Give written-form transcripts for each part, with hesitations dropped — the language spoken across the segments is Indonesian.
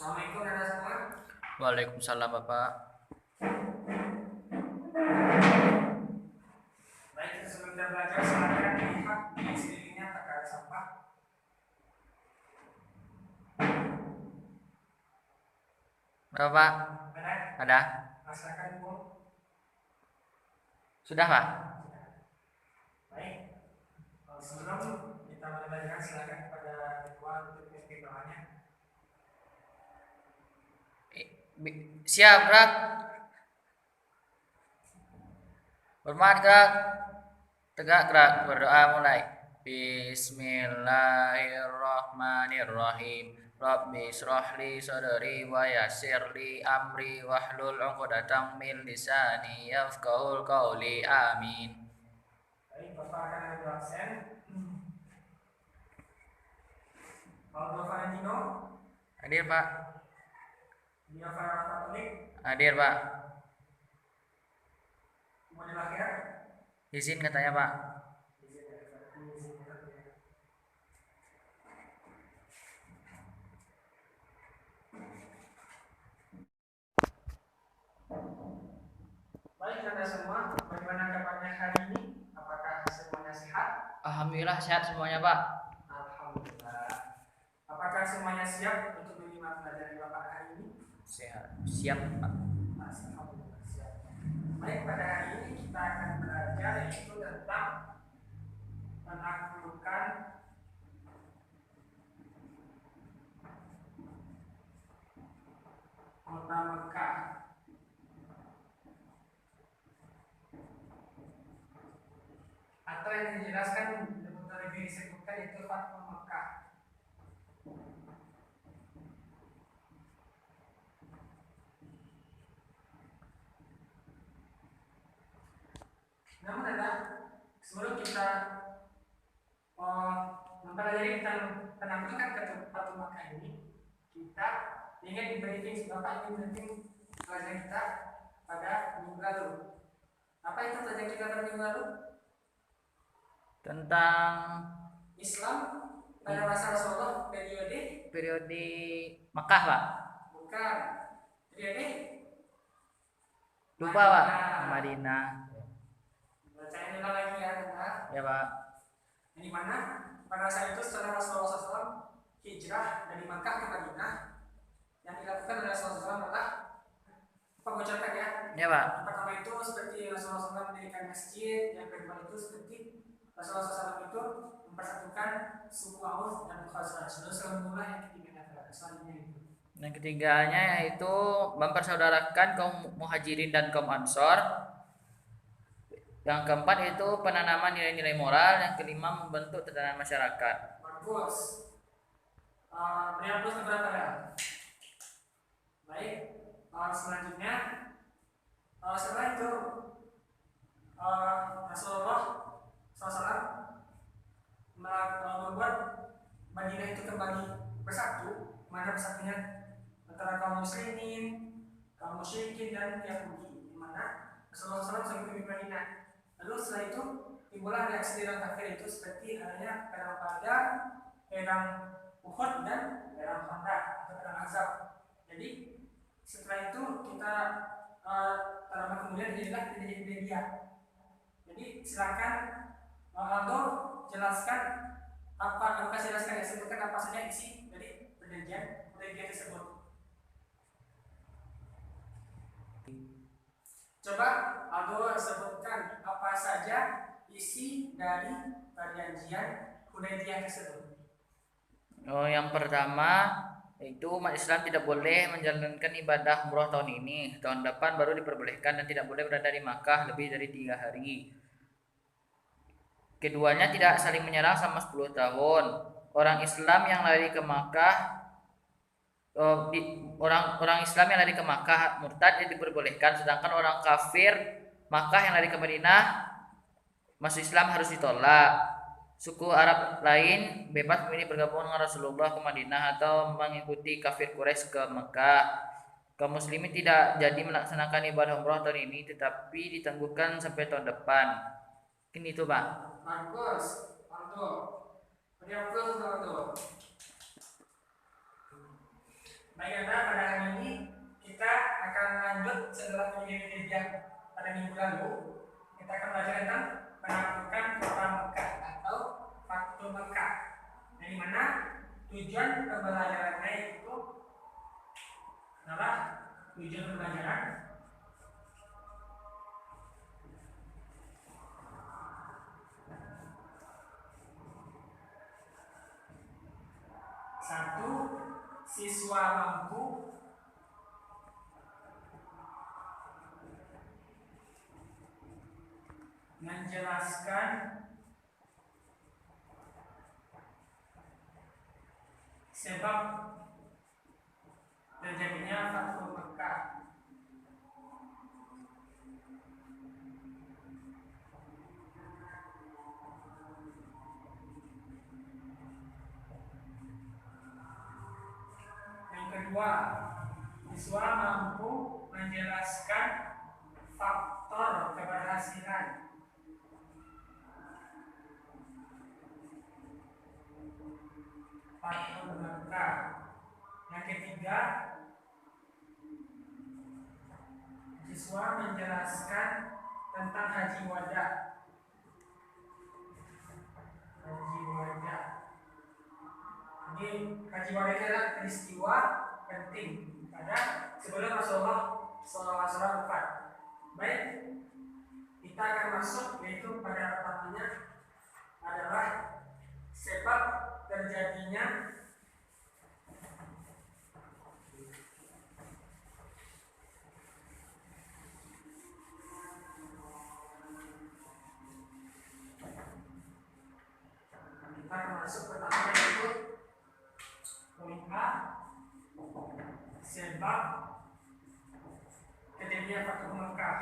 Assalamualaikum Nana semua. Waalaikumsalam Bapak. Baik, sebelum kita belajar, silakan dilihat di sekelilingnya apakah ada sampah. Berapa Pak? Ada? Ada? Silakan Bu. Sudah Pak? Baik. Sebelum kita mulai belajar, silakan kepada ketua untuk memimpin bawahnya. Siap gerak. Hormat gerak. Tegak gerak. Berdoa mulai. Bismillahirrahmanirrahim. Rabbi shrahli sadri wa yassirli amri wahlul 'uqdatam min lisani yafqahul qawli. Amin. Baik, Bapak akan ambil absen. Aldo Valentino. Hadir Pak. Dia Farah Katolik. Hadir Pak. Model akhir. Izin katanya Pak. Baik Anda semua, bagaimana kabarnya hari ini? Apakah semuanya sehat? Alhamdulillah sehat semuanya Pak. Alhamdulillah. Apakah semuanya siap untuk menyimak pelajaran Bapak hari ini? Siap Pak. Alhamdulillah siap. Baik, pada hari ini kita akan belajar yaitu tentang penaklukan kota Mekah. Atau yang dijelaskan lebih disebutkan itu Fathu Mekah. Namun sebelum kita mempelajari tentang penaklukan ke Fathu Mekah ini, kita ingin briefing, Bapak ingin briefing pelajaran kita pada minggu lalu. Apa itu pelajaran kita pada minggu lalu? Tentang Islam pada masa Rasulullah periode Mekah Pak. Bukan. Periode Lupa Pak. Madinah. Bacain ulang lagi ya, Pak. Ya Pak. Yang dimana pada saat itu setelah Rasulullah SAW hijrah dari Makkah ke Madinah, yang dilakukan oleh Rasulullah SAW adalah pengucapan ya. Ya Pak. Yang pertama itu seperti Rasulullah SAW mendirikan masjid, yang kedua itu seperti Rasulullah SAW itu mempersatukan suku Aus dan Khazraj. Lalu memulai yang ketiga selanjutnya itu. Yang ketiganya yaitu mempersaudarakan kaum muhajirin dan kaum ansor. Yang keempat itu penanaman nilai-nilai moral. Yang kelima membentuk tatanan masyarakat. Bagus. Berikan plus keberapa ya? Baik. Selanjutnya setelah itu Rasulullah SAW membuat Madinah itu kembali bersatu. Mana bersatunya antara kaum muslimin, kaum musyrikin dan Yahudi, di mana Rasulullah SAW sebagai pemimpin Madinah. Lalu setelah itu timbullah reaksi dari kafir itu seperti adanya perang Badar, perang Uhud dan perang Khandaq atau perang Azab. Jadi setelah itu kita lama kemudian jadilah Hudaybiyah. Jadi silakan Aldo jelaskan apa jelaskan ya, sebutkan apa saja isi dari perjanjian Hudaybiyah tersebut. Coba Aldo sebutkan apa saja isi dari perjanjian Hudaybiyah tersebut. Yang pertama itu umat Islam tidak boleh menjalankan ibadah umroh tahun ini. Tahun depan baru diperbolehkan dan tidak boleh berada di Makkah lebih dari 3 hari. Keduanya tidak saling menyerang selama 10 tahun. Orang Islam yang lari ke Makkah orang Islam yang lari ke Makkah murtad diperbolehkan, sedangkan orang kafir Makkah yang lari ke Madinah masuk Islam harus ditolak. Suku Arab lain bebas memilih bergabung dengan Rasulullah ke Madinah atau mengikuti kafir Quraisy ke Mekah. Kaum muslimin tidak jadi melaksanakan ibadah umroh tahun ini, tetapi ditangguhkan sampai tahun depan. Mungkin itu Pak. Bagus, Aldo. Beri aplaus untuk Aldo. Baik Anda, pada hari ini kita akan lanjut setelah penelitian pada minggu lalu. Kita akan belajar tentang penaklukan kota Mekah atau Fathu Mekah. Dari mana tujuan pembelajarannya itu adalah tujuan pembelajaran satu, siswa mampu menjelaskan sebab terjadinya Fathu Mekah. Yang kedua, siswa mampu menjelaskan faktor keberhasilan Fathu Mekah. Yang ketiga, siswa menjelaskan tentang haji wada. Haji wada. Jadi haji wada itu adalah peristiwa penting pada sebelum Rasulullah SAW wafat. Baik, kita akan masuk yaitu pada pertamanya adalah sebab terjadinya kita akan masuk pertama yaitu poin A, sebab terjadinya Fathu Mekah.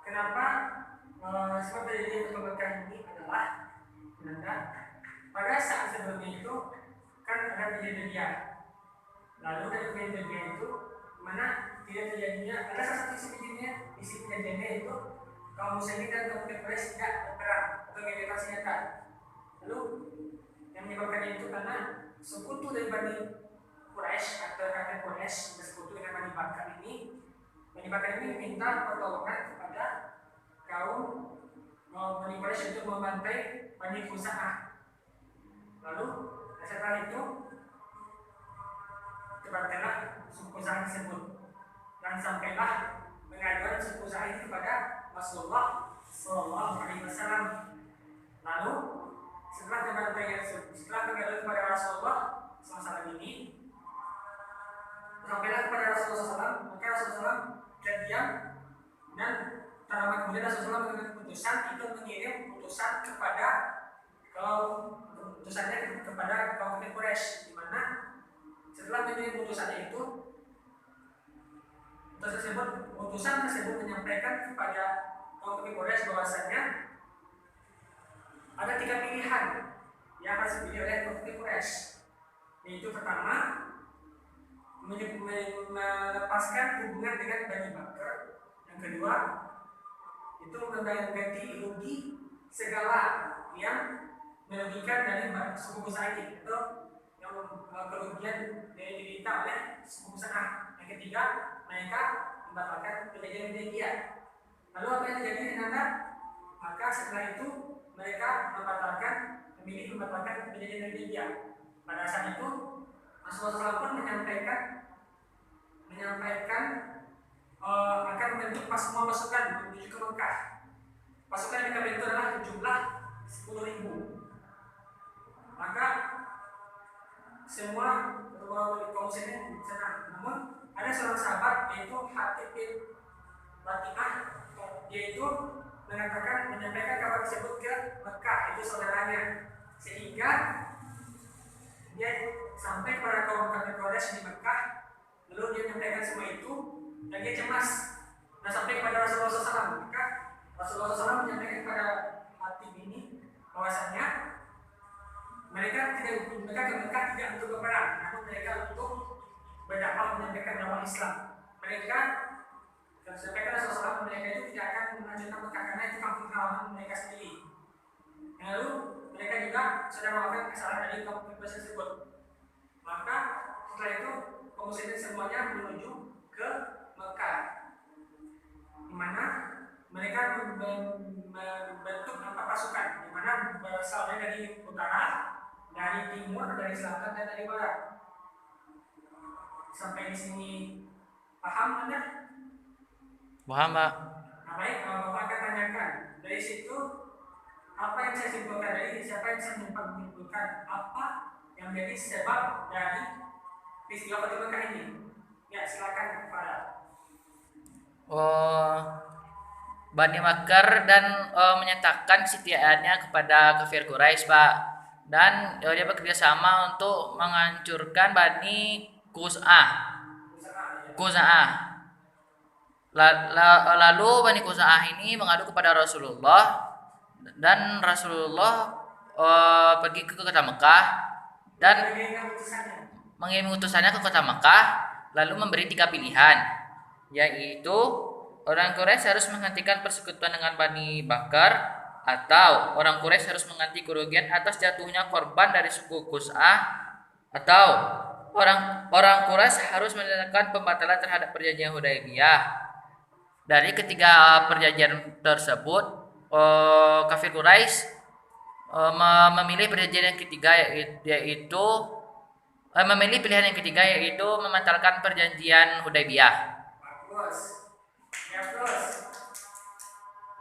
Kenapa sebab terjadinya Fathu Mekah ini adalah pada saat sebelumnya itu kan ada perjanjian. Lalu dari perjanjian itu mana tidak terjadinya ada salah satu isi perjanjiannya itu kaum muslimin dan kaum Quraisy tidak berperang atau menembakkan senjata. Lalu yang menyebabkan itu karena sekutu dari Bani Quraisy atau kakek Quraisy bersekutu dengan Bani Bakar ini minta pertolongan kepada kaum Bani Quraisy untuk membantai Bani Khuza'ah. Lalu setelah itu terbantailah suku Khuza'ah tersebut dan sampailah pengaduan suku Khuza'ah itu kepada Rasulullah SAW. Lalu setelah pengaduan kepada Rasulullah SAW ini sampailah kepada Rasulullah SAW, maka Rasulullah diam dan lama kemudian Rasulullah mengambil keputusan itu mengirim utusan kepada utusannya kepada kaum Quraisy, di mana setelah mengirim utusannya itu utusan tersebut menyampaikan kepada kaum Quraisy bahwasanya ada 3 pilihan yang harus dipilih oleh kaum Quraisy, yaitu pertama melepaskan hubungan dengan Bani Bakar, yang kedua itu mengganti rugi segala yang merugikan dari suku Khuza'ah atau yang kerugian dari diderita oleh suku Khuza'ah. Yang ketiga, mereka membatalkan perjanjian. Lalu apa yang terjadi ternyata? Maka setelah itu mereka memilih membatalkan perjanjian. Pada saat itu Rasulullah pun menyampaikan akan membentuk semua pasukan menuju ke Mekah. Pasukan yang mereka bentuk adalah jumlah 10.000. Maka semua kaum muslimin senang. Namun ada seorang sahabat yaitu Hatib bin Bati'ah, yaitu menyampaikan kabar tersebut ke Mekah, itu saudaranya, sehingga dia sampai kepada kaum kafir Quraisy di Mekah. Lalu dia menyampaikan semua itu dan dia cemas dan sampai kepada Rasulullah SAW. Maka Rasulullah SAW menyampaikan kepada Hatib ini bahwasanya mereka ke Mekah tidak untuk berperang, namun mereka untuk berdakwah menyampaikan dakwah Islam. Mereka ke kesalahan dari kaum muslimin tersebut. Maka setelah itu kaum muslimin semuanya menuju ke Mekah, di mana mereka membentuk pasukan, di mana berasalnya dari utara, dari timur, dari selatan, dan dari barat. Sampai di sini paham Anda? Paham, Pak? Nah, baik, Bapak akan tanyakan dari situ apa yang saya simpulkan dari siapa yang saya menyimpulkan apa yang menjadi sebab dari peristiwa Fathu Mekah ini. Ya, silakan Pak. Bani Makar dan menyatakan kesetiaannya kepada kafir Quraisy, Pak. Dan dia bekerja sama untuk menghancurkan Bani Khuza'ah. Lalu Bani Khuza'ah ini mengadu kepada Rasulullah, dan Rasulullah pergi ke kota Mekah dan mengirim utusannya ke kota Mekah, lalu memberi 3 pilihan, yaitu orang Quraisy harus menghentikan persekutuan dengan Bani Bakar, atau orang Quraisy harus mengganti kerugian atas jatuhnya korban dari suku Khuza'ah, atau orang Quraisy harus menyatakan pembatalan terhadap perjanjian Hudaybiyah. Dari ketiga perjanjian tersebut, kafir Quraisy memilih perjanjian yang ketiga, yaitu memilih pilihan yang ketiga, yaitu membatalkan perjanjian Hudaybiyah. Bagus. Ya, terus.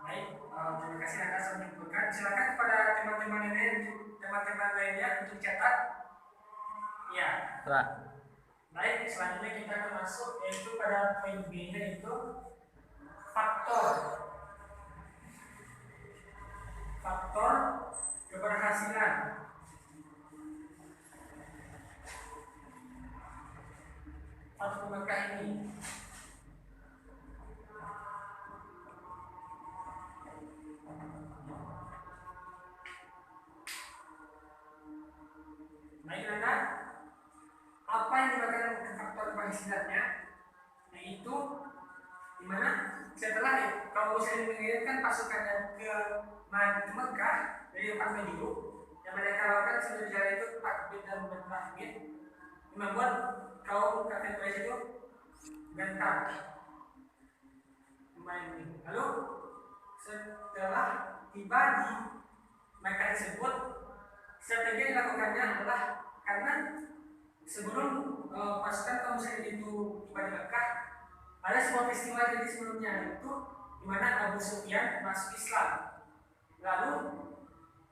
Baik, terima kasih Anda sudah menyimpulkan. Silakan kepada teman-teman lainnya untuk catat. Ya. Pak. Baik, selanjutnya kita akan masuk yaitu pada poin B, yaitu faktor keberhasilan. Fathu Mekah ini. Baik, Anda, apa yang diberikan faktor keberhasilannya, yaitu di mana setelah kaum muslimin mengirimkan pasukannya ke Mekah dari 4 penjuru, yang mereka lakukan sambil jalan itu takbir dan bertahmid, membuat kaum kafir Quraisy itu gentar. Lalu setelah tiba di Mekah tersebut, strategi yang dilakukannya adalah karena sebelum pasukan kaum muslimin itu tiba di Mekah, ada sebuah peristiwa jadi sebelumnya, itu di mana Abu Sufyan masuk Islam. Lalu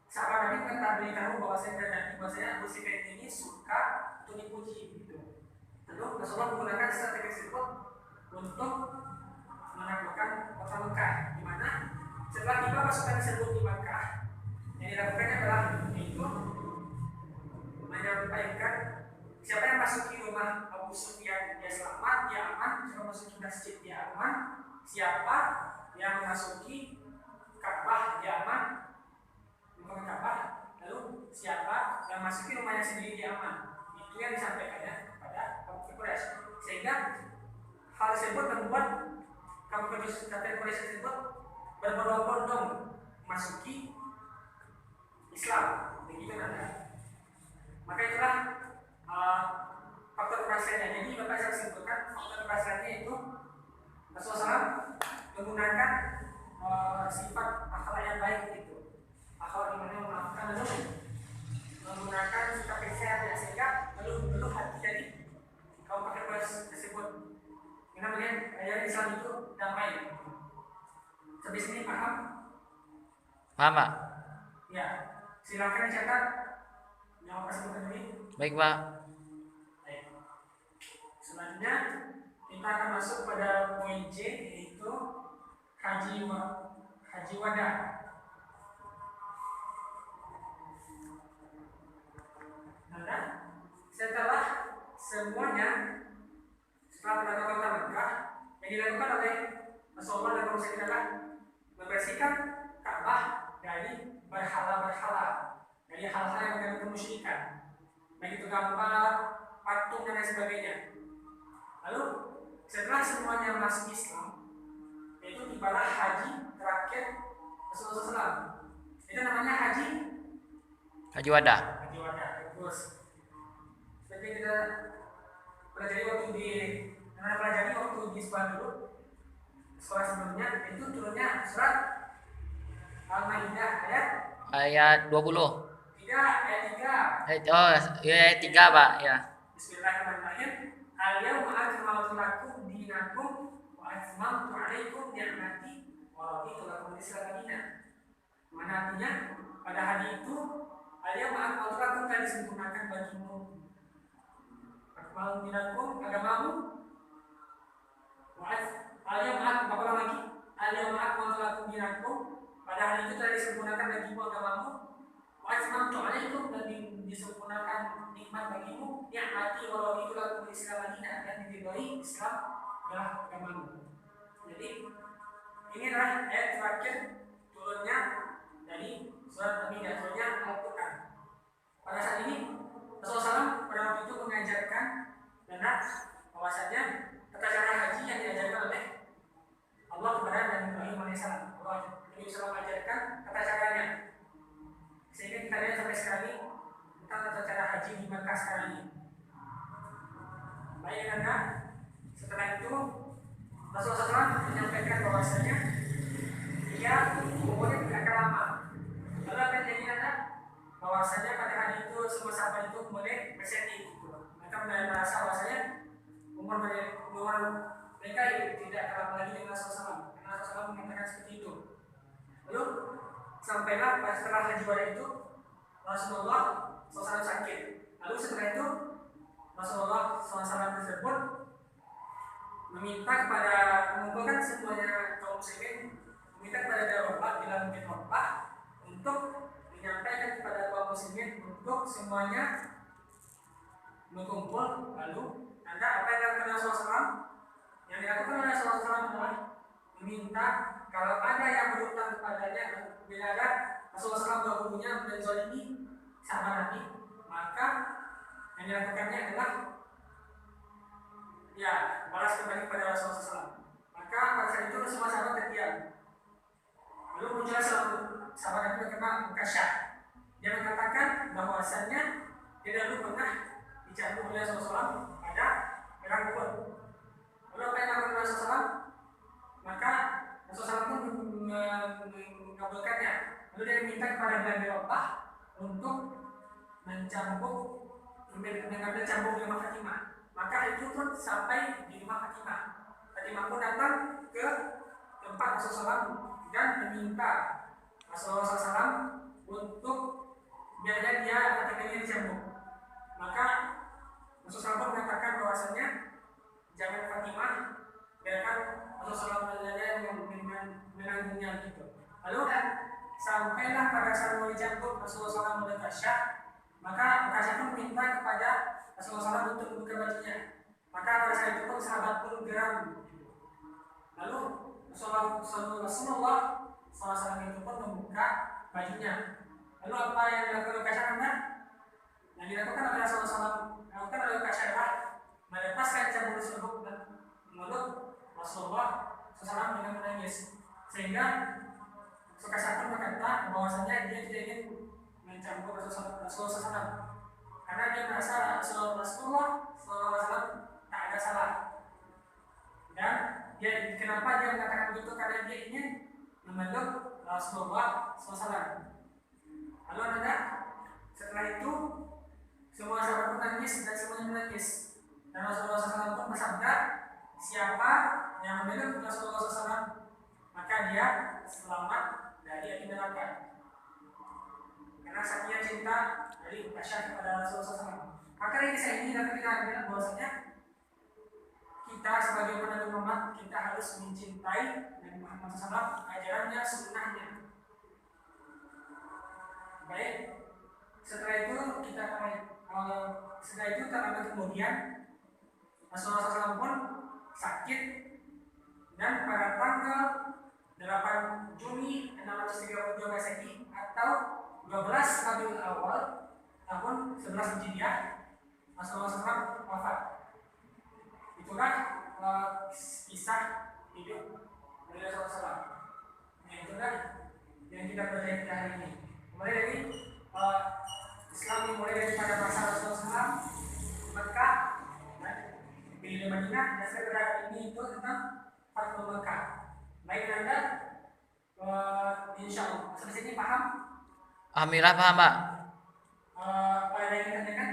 sahabat Nabi kan beritahu bahwasanya Abu Sufyan ini suka untuk dipuji gitu. Lalu Rasulullah menggunakan strategi tersebut untuk menaklukkan kota Mekah, di mana setelah tiba pasukan tersebut di Mekah, yang dilakukannya adalah yaitu menyampaikan siapa yang masuk di rumah Abu Sufyan dia selamat, dia aman. Siapa masuk ke masjid dia aman. Siapa yang memasuki Ka'bah dia aman, bukan Ka'bah. Lalu siapa yang masuki rumahnya sendiri dia aman. Itu yang disampaikannya kepada kafir Quraisy. Sehingga hal tersebut membuat kafir Quraisy tersebut berbondong-bondong masuki Islam. Begitu nanda. Maka itulah faktor keberhasilannya. Jadi Bapak saya sebutkan faktor keberhasilannya itu Rasulullah SAW menggunakan sifat akhlak yang baik itu, akhlak dimana memaafkan, lalu menggunakan sikap kesehatan sehingga lalu hati dari kaum kafir tersebut. Karena melihat ajaran Islam itu damai. Sampai sini paham? Paham, Pak? Ya, silakan dicatat yang Bapak sebutkan ini. Baik, Pak. Baik. Selanjutnya kita akan masuk pada poin C, yaitu haji wada. Nah, setelah semuanya, setelah berada kota Mekah, yang dilakukan oleh Rasulullah dan kaum muslimin adalah membersihkan Ka'bah dari berhala-berhala, dari hal-hal yang mengandung kemusyrikan, baik itu gambar, patung dan lain sebagainya. Lalu setelah semuanya masuk Islam, yaitu tibalah haji terakhir Rasulullah SAW. Itu namanya haji Haji wada. haji wada. Terus seperti kita pelajari waktu di sekolah dulu, sekolah sebelumnya itu turunnya surat Al-Maidah ayat 20. 3 ayat 3. Oh, ya ayat 3, Pak, ya. Bismillahirrahmanirrahim. Al-yawma akmaltu lakum dinakum wa atmamtu 'alaikum ni'mati wa raditu lakum al-Islam dinan. Mana artinya pada hari itu al-yawma akmaltu lakum telah disempurnakan bagimu. Akmaltu dinakum agamamu. Wa al-yawma akmaltu lagi. Al-yawma akmaltu lakum dinakum pada hari itu telah disempurnakan bagimu agamamu. Wa atmamtu 'alaikum dan disempurnakan nikmat bagimu yang mati walau itu lagu Islam dan diridhoi Islam adalah agamamu. Jadi ini adalah ayat terakhir turunnya dari surat Al-Maidah, turunnya Al-Quran. Pada saat ini Rasulullah SAW pada waktu itu mengajarkan benar bahwasanya tata cara haji yang diajarkan oleh Allah kepada Nabi Ibrahim alaihissalam. Nabi SAW mengajarkan tata caranya, sehingga kita lihat sampai sekarang ini tentang tata cara haji di Makkah sekarang ini. Baik, karena setelah itu Rasulullah SAW menyampaikan bahwasanya dia umurnya tidak akan lama. Lalu apa yang jadi ada bahwasanya pada hari itu semua sahabat itu mulai bersedih. Mereka merasa bahwasanya umur mereka tidak akan lama lagi dengan Rasulullah SAW. Karena Rasulullah SAW mengatakan seperti itu. Lalu sampailah setelah haji wada itu Rasulullah SAW sakit. Lalu setelah itu Rasulullah SAW tersebut meminta kepada mengumpulkan semuanya kaum muslimin, meminta kepada Rasulullah bila mungkin Rasulullah untuk menyampaikan kepada kaum muslimin untuk semuanya berkumpul. Lalu ada apa yang dilakukan Rasulullah SAW? Yang dilakukan oleh Rasulullah SAW adalah meminta kalau ada yang berhutang kepadanya, bila ada Rasulullah SAW berhubungnya menzalimi sahabat Nabi, maka yang dilakukannya adalah ya balas kembali kepada Rasulullah SAW. Maka pada saat itu semua sahabat terdiam. Lalu muncullah sahabat Nabi bernama Mukasyah. Dia mengatakan bahwasannya dia dulu pernah dicantum oleh Rasulullah SAW pada perang Uhud. Lalu apa yang dilakukan Rasulullah SAW? Maka Rasulullah SAW pun mengabulkannya. Lalu dia minta kepada Nabi Allah untuk mengambil cambuk di rumah Fatimah. Maka itu pun sampai di rumah Fatimah. Fatimah pun datang ke tempat Rasulullah SAW dan meminta Rasulullah SAW untuk biarnya dia Fatimahnya dicambuk. Maka Rasulullah SAW mengatakan bahwasanya jangan Fatimah, biarkan Rasulullah SAW yang menanggungnya gitu. Lalu sampailah pada saat mau dicambuk Rasulullah SAW oleh Mukasyah, maka Mukasyah pun minta kepada Rasulullah SAW untuk membuka bajunya. Maka pada saat itu pun sahabat pun geram. Lalu Rasulullah SAW itu pun membuka bajunya. Lalu apa yang dilakukan oleh Mukasyah? Yang dilakukan oleh Rasulullah SAW adalah melepaskan cambuk tersebut dan memeluk Rasulullah SAW dengan menangis, sehingga Mukasyah pun berkata bahwasanya dia tidak ingin mencambuk Rasulullah SAW karena dia merasa Rasulullah SAW tak ada salah. Dan kenapa dia mengatakan begitu? Karena dia ingin memeluk Rasulullah SAW. Lalu setelah itu semua sahabat pun nangis dan semuanya menangis. Dan Rasulullah SAW pun bersabda, siapa yang memeluk Rasulullah SAW maka dia selamat dari api neraka. Karena saking cinta dari Mukasyah kepada Rasulullah SAW. Maka dari kisah ini dapat kita ambil bahwasanya kita sebagai penuntut umat kita harus mencintai Nabi Muhammad SAW, ajarannya, sunnahnya. Baik, setelah itu tak lama kemudian Rasulullah SAW pun sakit, dan pada tanggal 8 Juni 632 Masehi atau 12 Rabiul Awal tahun 11 Hijriah Rasulullah SAW wafat. Itulah kisah hidup dari Rasulullah SAW. Itulah yang kita pelajari hari ini. Mulai dari Islam dimulai daripada masa Rasulullah SAW di Mekah, di Madinah, dan saya berharap ini itu tentang Fathul Mekah. Baik Anda, insya Allah. Sampai sini paham? Alhamdulillah paham Pak. Apa yang ingin ditanyakan?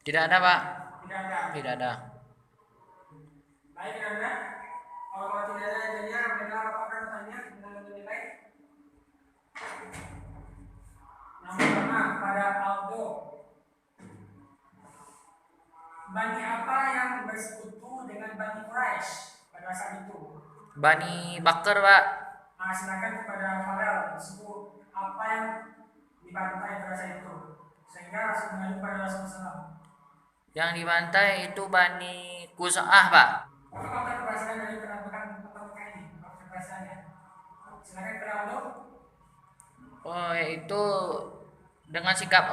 Tidak ada Pak. Tidak ada. Tidak ada. Baik Anda, kalau tidak ada jadinya mereka akan bertanya dengan menilai. Yang pertama pada Aldo, Bani apa yang bersekutu dengan Bani Quraisy pada saat itu? Bani Bakar Pak. Nah, silakan kepada Farel, suku apa yang dibantai pada saat itu, sehingga langsung mengadu pada Rasulullah SAW. Yang dibantai itu Bani Kusa'ah Pak. Apa keberhasilan dari penambahan Mekah ini? Apa keberhasilannya? Silakan kepada Aldo. Oh, yaitu dengan sikap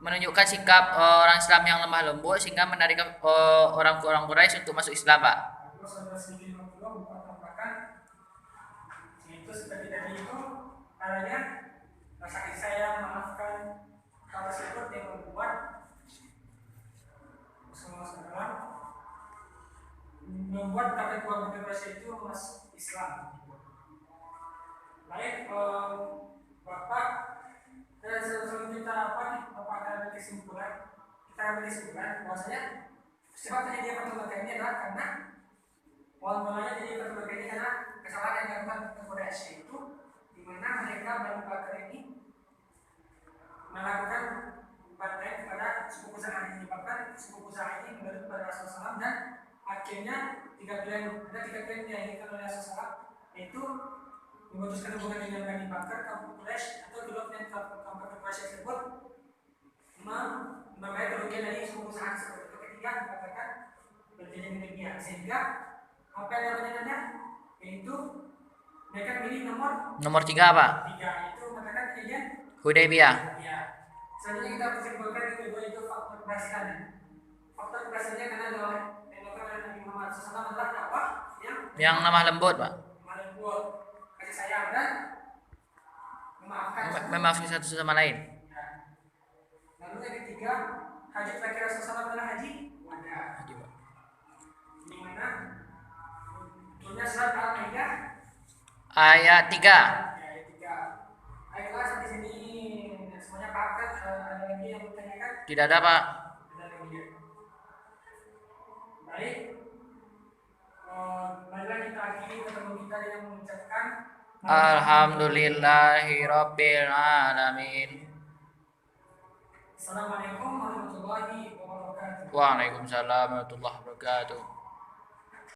menunjukkan sikap orang Islam yang lemah lembut sehingga menarik orang Quraisy untuk masuk Islam Pak. Terus ada sedikit bukan tambahkan itu seperti tadi itu caranya rasa saya memaafkan hal tersebut yang membuat kafir Quraisy itu masuk Islam. Baik, Bapak, sebelum kita Bapak akan ambil kesimpulan, bahwasanya sebabnya dia Fathul Mekah ini adalah karena mulanya jadi Fathul Mekah ini karena kesalahan yang dilakukan Quraisy itu, di mana mereka Bani Bakar ini melakukan bantai kepada suku Khuza'ah, menyebabkan suku Khuza'ah ini menurut kepada Rasulullah SAW, dan akhirnya tiga pilihan yang diinginkan oleh Rasulullah SAW, yaitu memutuskan hubungan dengan Bani Bakar, kaum Quraisy, atau dulu dengan kaum Quraisy tersebut membayar kerugian dari suku Khuza'ah seperti itu. Ketiga dikatakan berjanji dengan dia, sehingga apa yang namanya yaitu mereka pilih nomor 3 Pak. 3, itu mengatakan kejadian Hudaybiyah. ya. Selanjutnya kita simpulkan yang kedua itu faktor keberhasilannya. Faktor keberhasilannya karena dilakukan oleh Nabi Muhammad SAW adalah dakwah yang lemah lembut Pak. lemah lembut, kasih sayang dan Memaafkan satu sama lain. Ya. Lalu yang ketiga, haji terakhir Rasulullah SAW adalah haji wada. Di mana turunnya surat Al-Maidah Ayat 3. ayat 3. Ayolah sampai sini semuanya paham kan? Ada lagi yang bertanyakan? Tidak ada Pak. Ada lagi. Baik. Marilah kita akhiri ketemu kita yang mengucapkan Alhamdulillahirabbil alamin. Assalamualaikum warahmatullahi wabarakatuh. Waalaikumsalam warahmatullahi wabarakatuh.